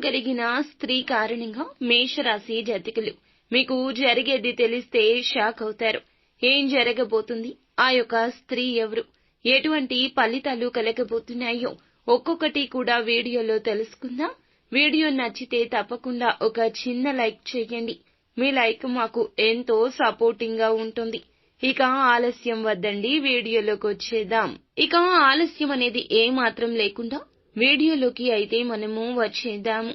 కలిగిన స్త్రీ కారణంగా మేషరాశి జాతకులు మీకు జరిగేది తెలిస్తే షాక్ అవుతారు. ఏం జరగబోతుంది, ఆ యొక్క స్త్రీ ఎవరు, ఎటువంటి ఫలితాలు కలగబోతున్నాయో ఒక్కొక్కటి కూడా వీడియోలో తెలుసుకుందాం. వీడియో నచ్చితే తప్పకుండా ఒక చిన్న లైక్ చేయండి. మీ లైక్ మాకు ఎంతో సపోర్టింగ్ గా ఉంటుంది. ఇక ఆలస్యం వద్దండి, వీడియోలోకి వచ్చేద్దాం. ఇక ఆలస్యం అనేది ఏమాత్రం లేకుండా వీడియోలోకి అయితే మనము వచ్చేద్దాము.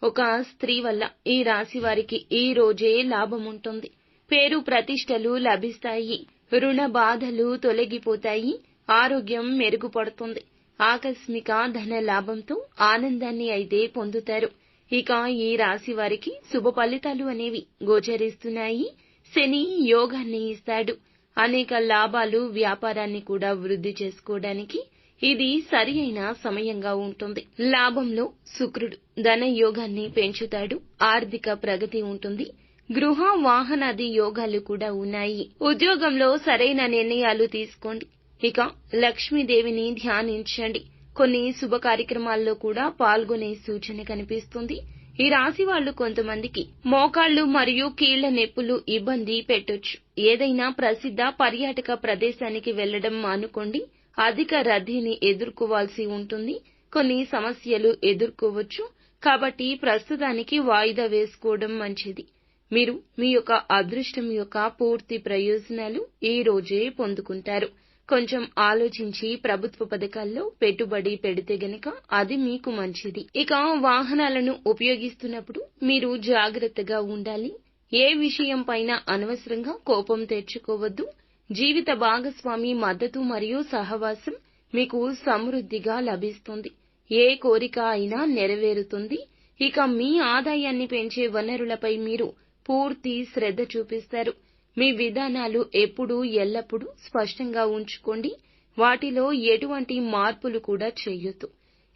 ఒక స్త్రీ వల్ల ఈ రాశి వారికి ఈ రోజే లాభం ఉంటుంది. పేరు ప్రతిష్టలు లభిస్తాయి. రుణ బాధలు తొలగిపోతాయి. ఆరోగ్యం మెరుగుపడుతుంది. ఆకస్మిక ధన లాభంతో ఆనందాన్ని అయితే పొందుతారు. ఇక ఈ రాశి వారికి శుభ ఫలితాలు అనేవి గోచరిస్తున్నాయి. శని యోగాన్ని ఇస్తాడు. అనేక లాభాలు, వ్యాపారాన్ని కూడా వృద్ధి చేసుకోవడానికి ఇది సరి అయిన సమయంగా ఉంటుంది. లాభంలో శుక్రుడు ధన యోగాన్ని పెంచుతాడు. ఆర్థిక ప్రగతి ఉంటుంది. గృహ వాహనాది యోగాలు కూడా ఉన్నాయి. ఉద్యోగంలో సరైన నిర్ణయాలు తీసుకోండి. ఇక లక్ష్మీదేవిని ధ్యానించండి. కొన్ని శుభ కార్యక్రమాల్లో కూడా పాల్గొనే సూచన కనిపిస్తుంది. ఈ రాశి వాళ్ళు కొంతమందికి మోకాళ్లు మరియు కీళ్ల నొప్పులు ఇబ్బంది పెట్టొచ్చు. ఏదైనా ప్రసిద్ధ పర్యాటక ప్రదేశానికి వెళ్లడం మానుకోండి. అధిక రద్దీని ఎదుర్కోవాల్సి ఉంటుంది. కొన్ని సమస్యలు ఎదుర్కోవచ్చు. కాబట్టి ప్రస్తుతానికి వాయిదా వేసుకోవడం మంచిది. మీరు మీ యొక్క అదృష్టం యొక్క పూర్తి ప్రయోజనాలు ఈ రోజే పొందుకుంటారు. కొంచెం ఆలోచించి ప్రభుత్వ పథకాల్లో పెట్టుబడి పెడితే గనక అది మీకు మంచిది. ఇక వాహనాలను ఉపయోగిస్తున్నప్పుడు మీరు జాగ్రత్తగా ఉండాలి. ఏ విషయం పైన అనవసరంగా కోపం తెచ్చుకోవద్దు. జీవిత భాగస్వామి మద్దతు మరియు సహవాసం మీకు సమృద్ధిగా లభిస్తుంది. ఏ కోరిక అయినా నెరవేరుతుంది. ఇక మీ ఆదాయాన్ని పెంచే వనరులపై మీరు పూర్తి శ్రద్ధ చూపిస్తారు. మీ విధానాలు ఎప్పుడూ ఎల్లప్పుడూ స్పష్టంగా ఉంచుకోండి. వాటిలో ఎటువంటి మార్పులు కూడా చేయొద్దు.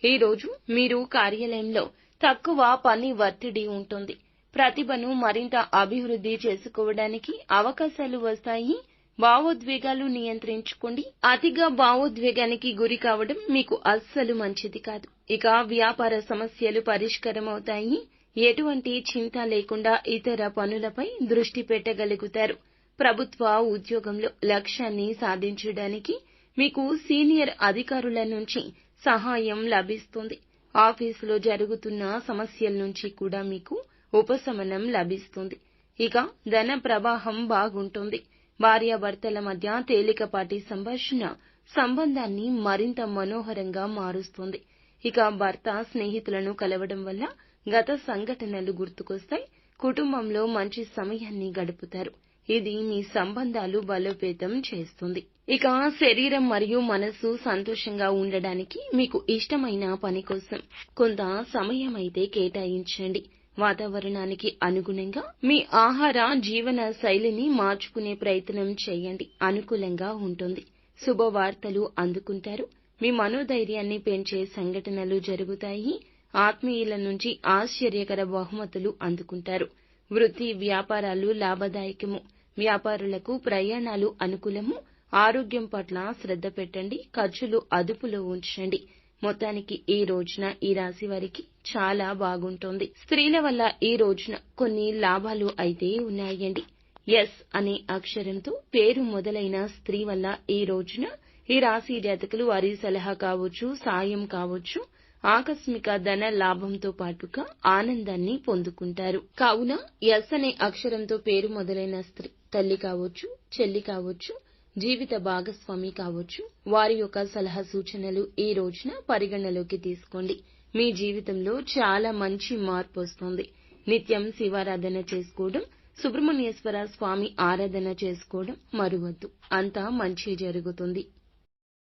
ఈ రోజు మీరు కార్యాలయంలో తక్కువ పని ఒత్తిడి ఉంటుంది. ప్రతిభను మరింత అభివృద్ధి చేసుకోవడానికి అవకాశాలు వస్తాయి. భావోద్వేగాలు నియంత్రించుకోండి. అతిగా భావోద్వేగానికి గురి కావడం మీకు అస్సలు మంచిది కాదు. ఇక వ్యాపార సమస్యలు పరిష్కారం అవుతాయి. ఎటువంటి చింత లేకుండా ఇతర పనులపై దృష్టి పెట్టగలుగుతారు. ప్రభుత్వ ఉద్యోగంలో లక్ష్యాన్ని సాధించడానికి మీకు సీనియర్ అధికారుల నుంచి సహాయం లభిస్తుంది. ఆఫీసులో జరుగుతున్న సమస్యల నుంచి కూడా మీకు ఉపశమనం లభిస్తుంది. ఇక ధన ప్రవాహం బాగుంటుంది. భార్యాభర్తల మధ్య తేలికపాటి సంభాషణ సంబంధాన్ని మరింత మనోహరంగా మారుస్తుంది. ఇక భర్త స్నేహితులను కలవడం వల్ల గత సంఘటనలు గుర్తుకొస్తాయి. కుటుంబంలో మంచి సమయాన్ని గడుపుతారు. ఇది మీ సంబంధాలు బలోపేతం చేస్తుంది. ఇక శరీరం మరియు మనసు సంతోషంగా ఉండడానికి మీకు ఇష్టమైన పని కోసం కొంత సమయం అయితే కేటాయించండి. వాతావరణానికి అనుగుణంగా మీ ఆహార జీవన శైలిని మార్చుకునే ప్రయత్నం చేయండి. అనుకూలంగా ఉంటుంది. శుభవార్తలు అందుకుంటారు. మీ మనోధైర్యాన్ని పెంచే సంఘటనలు జరుగుతాయి. ఆత్మీయుల నుంచి ఆశ్చర్యకర బహుమతులు అందుకుంటారు. వృత్తి వ్యాపారాలు లాభదాయకము. వ్యాపారులకు ప్రయాణాలు అనుకూలము. ఆరోగ్యం పట్ల శ్రద్ధ పెట్టండి. ఖర్చులు అదుపులో ఉంచండి. మొత్తానికి ఈ రోజున ఈ రాశి వారికి చాలా బాగుంటుంది. స్త్రీల వల్ల ఈ రోజున కొన్ని లాభాలు అయితే ఉన్నాయండి. ఎస్ అనే అక్షరంతో పేరు మొదలైన స్త్రీ వల్ల ఈ రోజున ఈ రాశి జాతకులు వారి సలహా కావచ్చు, సాయం కావచ్చు, ఆకస్మిక ధన లాభంతో పాటుగా ఆనందాన్ని పొందుకుంటారు. కావున ఎస్ అనే అక్షరంతో పేరు మొదలైన స్త్రీ తల్లి కావచ్చు, చెల్లి కావచ్చు, జీవిత భాగస్వామి కావచ్చు, వారి యొక్క సలహా సూచనలు ఈ రోజున పరిగణలోకి తీసుకోండి. మీ జీవితంలో చాలా మంచి మార్పు వస్తుంది. నిత్యం శివారాధన చేసుకోవడం, సుబ్రహ్మణ్యేశ్వర స్వామి ఆరాధన చేసుకోవడం మరువద్దు. అంతా మంచి జరుగుతుంది.